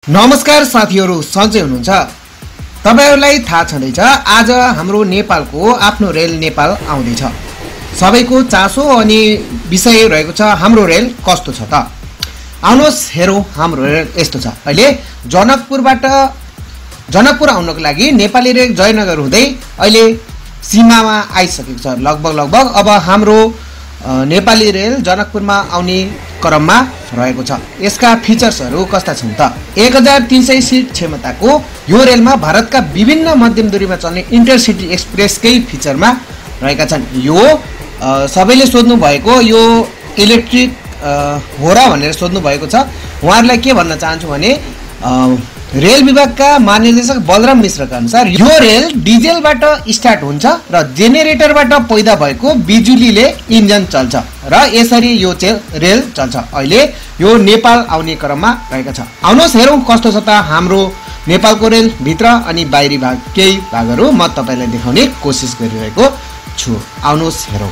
नमस्कार साथीहरु, सन्चै हुनुहुन्छ? तपाईहरुलाई थाहा छँदैछ आज हाम्रो नेपालको आफ्नो रेल नेपाल आउँदैछ। सबैको चासो अनि विषय रहेको छ हाम्रो रेल कस्तो छ त। आउनुहोस् हेरौं हाम्रो रेल यस्तो छ। अहिले जनकपुर आउनको लागि नेपाली रेल जयनगर हुँदै अहिले सीमामा आइसकेको छ। लगभग अब हाम्रो नेपाली रेल जनकपुरमा आउने क्रममा रहेको छ। यसका फिचर्सहरु कस्ता छन् त? 1300 सीट क्षमताको यो रेलमा भारतका विभिन्न मध्यम दूरीमा चल्ने इन्टरसिटी एक्सप्रेसकै फिचरमा रहेका छन्। यो सबैले सोध्नु भएको यो इलेक्ट्रिक हो र भनेर सोध्नु भएको छ। उहाँहरुलाई के भन्न चाहन्छु भने रेल विभागका महानिर्देशक बलराम मिश्रका अनुसार यो रेल डिजेलबाट स्टार्ट हुन्छ र जेनेरेटरबाट पैदा भएको बिजुलीले इन्जन चल्छ र यसरी यो रेल चल्छ। अहिले यो नेपाल आउने क्रममा रहेको छ। आउनुहोस् हेरौं कस्तो छ त हाम्रो नेपालको रेल भित्र अनि बाहिरी भाग केही भागहरु म तपाईलाई देखाउने कोसिस गरिरहेको छु। आउनुहोस् हेरौं।